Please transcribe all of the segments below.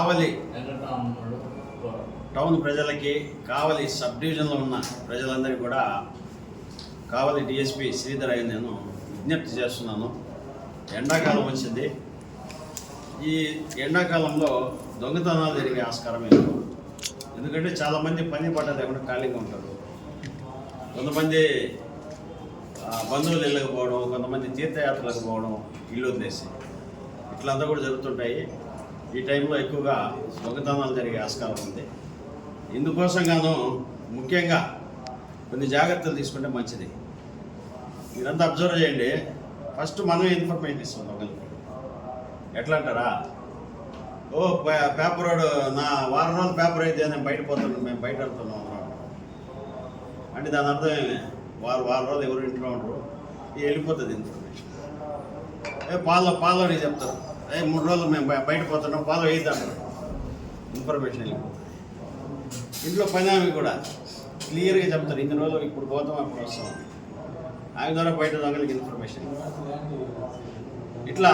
కావలి town ప్రజలకి, కావలి sub డివిజన్లో ఉన్న ప్రజలందరికీ కూడా కావలి డిఎస్పి శ్రీధర్ అయ్య నేను విజ్ఞప్తి చేస్తున్నాను. ఎండాకాలం వచ్చింది. ఈ ఎండాకాలంలో దొంగతనాలు జరిగే ఆస్కారం లేదు. ఎందుకంటే చాలామంది పని పట్ట లేకుండా ఖాళీగా ఉంటారు. కొంతమంది బంధువులు ఇళ్ళకి పోవడం, కొంతమంది తీర్థయాత్రలకు పోవడం, ఇల్లు వదిలేసి ఇట్లంతా కూడా జరుగుతుంటాయి. ఈ టైంలో ఎక్కువగా దొంగతనాలు జరిగే ఆస్కారం ఉంది. ఇందుకోసం గాను ముఖ్యంగా కొన్ని జాగ్రత్తలు తీసుకుంటే మంచిది. మీరంతా అబ్జర్వ్ చేయండి. ఫస్ట్ మనమే ఇన్ఫర్మేషన్ ఇస్తాం దొంగలకి. ఎట్లా అంటారా, ఓ పేపర్ వాడు నా వారం రోజులు పేపర్ అయితే నేను బయట పోతున్నాను, మేము బయట వెళ్తున్నాం అంటే దాని అర్థం ఏమి? వారం రోజులు ఎవరు ఇంట్లో ఉండరు, వెళ్ళిపోతుంది ఇన్ఫర్మేషన్. పాలు అని చెప్తారు, 3 రోజులు మేము బయట పోతున్నాం, పాలు వేయిద్దాం, ఇన్ఫర్మేషన్ వెళ్ళిపోతుంది. ఇంట్లో పని ఆమె కూడా క్లియర్గా చెప్తారు, ఇన్ని రోజులు ఇప్పుడు పోతాం అప్పుడు వస్తాం. ఆమె ద్వారా బయట దొంగలకి ఇన్ఫర్మేషన్. ఇట్లా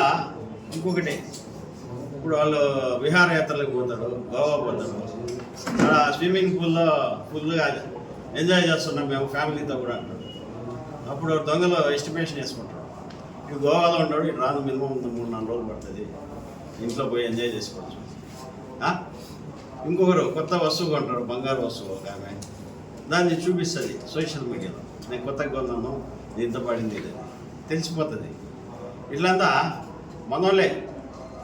ఇంకొకటి, ఇప్పుడు వాళ్ళు విహారయాత్రలకు పోతారు, గోవా పోతారు, అక్కడ స్విమ్మింగ్ పూల్లో ఫుల్గా ఎంజాయ్ చేస్తున్నాం మేము ఫ్యామిలీతో కూడా అంటారు. అప్పుడు దొంగలు ఎస్టిమేషన్ వేసుకుంటారు, ఇటు గోవాలో ఉంటాడు, ఇటు రాను మినిమం 3-4 రోజులు పడుతుంది, ఇంట్లో పోయి ఎంజాయ్ చేసుకోవచ్చు. ఇంకొకరు కొత్త వస్తువు కొంటారు, బంగారు వస్తువు ఒక ఆమె, దాన్ని చూపిస్తుంది సోషల్ మీడియాలో, నేను కొత్తగా కొన్నాను, ఇంత పడింది, తెలిసిపోతుంది. ఇట్లంతా మనోళ్ళే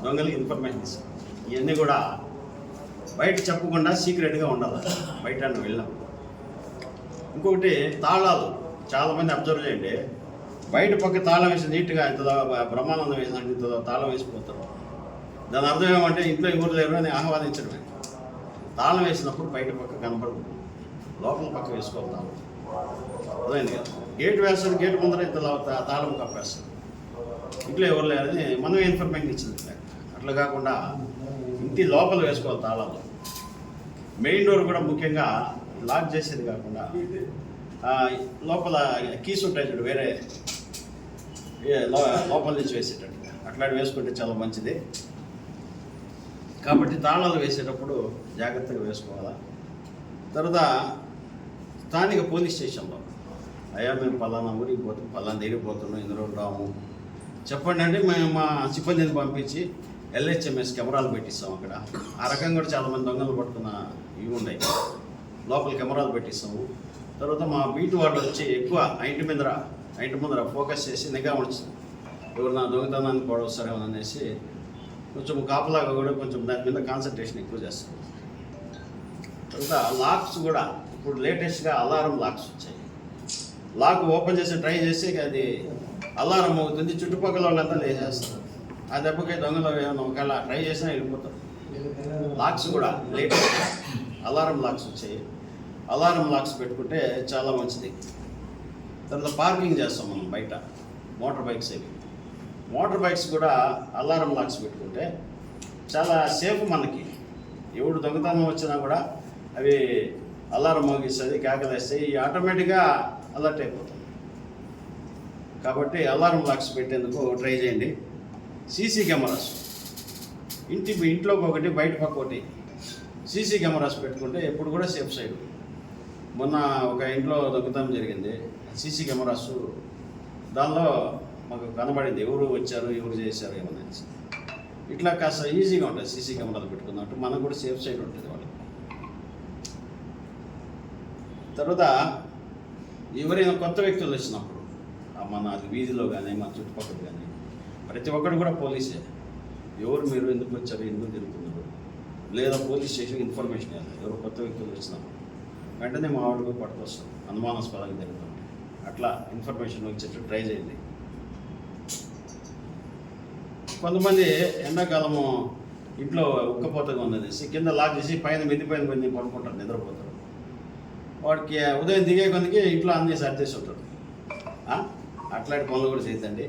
దొంగలకి ఇన్ఫర్మేషన్ ఇస్తారు. ఇవన్నీ కూడా బయట చెప్పకుండా సీక్రెట్గా ఉండాలి బయట వెళ్ళినప్పుడు. ఇంకొకటి తాళాలు, చాలామంది అబ్జర్వ్ చేయండి, బయట పక్క తాళం వేసి నీట్గా ఇంత బ్రహ్మానందం వేసినట్టు ఇంత తాళం వేసిపోతారు. దాని అర్థం ఏమంటే ఇంట్లో ఎవరు లేరు అని ఆహ్వానించడమే. తాళం వేసినప్పుడు బయట పక్క కనపడదు, లోపల పక్క వేసుకోవాలి తాళం. అర్థమైంది కదా? గేట్ వేస్తాడు, గేట్ ముందర ఇంత తాళం కప్పేస్తాడు, ఇంట్లో ఎవరు లేరని మనం ఇన్ఫర్మేషన్ ఇచ్చింది. అట్లా కాకుండా ఇంటి లోపల వేసుకోవాలి తాళాలు. మెయిన్ డోర్ కూడా ముఖ్యంగా లాక్ చేసేది కాకుండా లోపల కీస్ ఉంటాయి చూడు, వేరే లోపల నుంచి వేసేటట్టు అట్లాంటి వేసుకుంటే చాలా మంచిది. కాబట్టి తాళాలు వేసేటప్పుడు జాగ్రత్తగా వేసుకోవాలా. తర్వాత స్థానిక పోలీస్ స్టేషన్లో, అయ్యా మేము పలానా ఊరికి పోతాం, పలానా దగ్గరికి పోతున్నాం, ఇన్ని రోజులు రాము చెప్పండి అంటే మేము మా సిబ్బందిని పంపించి LHMS కెమెరాలు పెట్టిస్తాం అక్కడ. ఆ రకంగా కూడా చాలామంది దొంగలు పట్టుకున్న ఇవి ఉన్నాయి, లోపల కెమెరాలు పెట్టిస్తాము. తర్వాత మా బీటు వాళ్ళు వచ్చి ఎక్కువ ఇంటి ముందర ఫోకస్ చేసి నిఘా ఉంచుతాం, ఎవరు నా దొంగతనానికి కూడా వస్తారేమో అనేసి కొంచెం కాపలాగా కూడా కొంచెం దాని మీద కాన్సన్ట్రేషన్ ఎక్కువ చేస్తాం. తర్వాత లాక్స్ కూడా ఇప్పుడు లేటెస్ట్గా అలారం లాక్స్ వచ్చాయి. లాక్ ఓపెన్ చేసి ట్రై చేసి అది అలారం అవుతుంది, చుట్టుపక్కల వాళ్ళంతా లేచేస్తారు. ఆ దెబ్బకి దొంగలు ఒకవేళ ట్రై చేసినా వెళ్ళిపోతారు. లాక్స్ కూడా లేటెస్ట్ అలారం లాక్స్ వచ్చాయి. అలారం లాక్స్ పెట్టుకుంటే చాలా మంచిది. తర్వాత పార్కింగ్ చేస్తాం మనం బయట, మోటార్ బైక్స్ కూడా అలారం లాక్స్ పెట్టుకుంటే చాలా సేఫ్. మనకి ఎవడు దొంగతనం వచ్చినా కూడా అవి అలారం మోగిస్తుంది, కేకలేస్తాయి, ఆటోమేటిక్గా అలర్ట్ అయిపోతుంది. కాబట్టి అలారం లాక్స్ పెట్టేందుకు ట్రై చేయండి. సీసీ కెమెరాస్ ఇంట్లోకి ఒకటి, బయట పక్క ఒకటి సీసీ కెమెరాస్ పెట్టుకుంటే ఎప్పుడు కూడా సేఫ్ సైడ్. మొన్న ఒక ఇంట్లో దొంగతనం జరిగింది, సీసీ కెమెరాస్ దానిలో మాకు కనబడింది ఎవరు వచ్చారు, ఎవరు చేశారు ఏమన్నా. ఇట్లా కాస్త ఈజీగా ఉంటుంది సీసీ కెమెరాలు పెట్టుకున్నట్టు, మనకు కూడా సేఫ్ సైడ్ ఉంటుంది వాళ్ళకి. తర్వాత ఎవరైనా కొత్త వ్యక్తులు వచ్చినప్పుడు మన వీధిలో కానీ మన చుట్టుపక్కల కానీ ప్రతి ఒక్కరు కూడా పోలీసే. ఎవరు మీరు, ఎందుకు వచ్చారు, ఎందుకు తిరుగుతున్నారు, లేదా పోలీస్ స్టేషన్కి ఇన్ఫర్మేషన్ ఇవ్వాలి. ఎవరు కొత్త వ్యక్తులు వచ్చినప్పుడు వెంటనే మా వాడికి పట్టుకొస్తాం, అనుమానాస్పదంగా జరుగుతుంది. అట్లా ఇన్ఫర్మేషన్ వచ్చేటట్టు ట్రై చేయండి. కొంతమంది ఎండాకాలము ఇంట్లో ఉక్కపోతగా ఉన్నది కింద లాక్ చేసి మిద్ది పైన పడుకుంటారు, నిద్రపోతారు. వాడికి ఉదయం దిగే కొద్దికి ఇంట్లో అన్నీ సర్దేసి ఉంటారు. అట్లాంటి పనులు కూడా చేయద్దండి.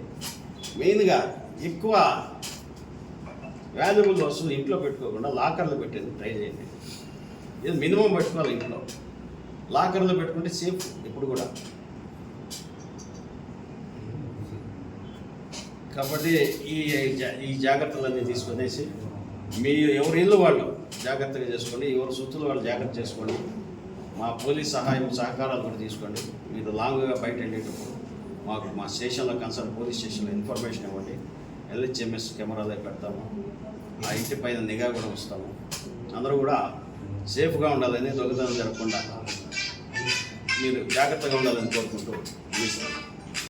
మెయిన్గా ఎక్కువ వాల్యుబుల్ వస్తువులు ఇంట్లో పెట్టుకోకుండా లాకర్లో పెట్టేందుకు ట్రై చేయండి. ఇది మినిమం పెట్టుకోవాలి ఇంట్లో. లాకర్లో పెట్టుకుంటే సేఫ్ ఎప్పుడు కూడా. కాబట్టి ఈ జాగ్రత్తలన్నీ తీసుకునేసి మీ ఎవరి ఇల్లు వాళ్ళు జాగ్రత్తగా చేసుకోండి, ఎవరి సొత్తులు వాళ్ళు జాగ్రత్త చేసుకోండి. మా పోలీస్ సహాయం సహకారాలు కూడా తీసుకోండి. మీరు లాంగ్గా బయట వెళ్ళేటప్పుడు మాకు మా స్టేషన్లో కన్సర్న్ పోలీస్ స్టేషన్లో ఇన్ఫర్మేషన్ ఇవ్వండి. LHMS కెమెరాలో పెడతాము, ఆ ఇంటి పైన నిఘా కూడా వస్తాము. అందరూ కూడా సేఫ్గా ఉండాలని, దొంగతనం జరగకుండా మీరు జాగ్రత్తగా ఉండాలని కోరుకుంటూ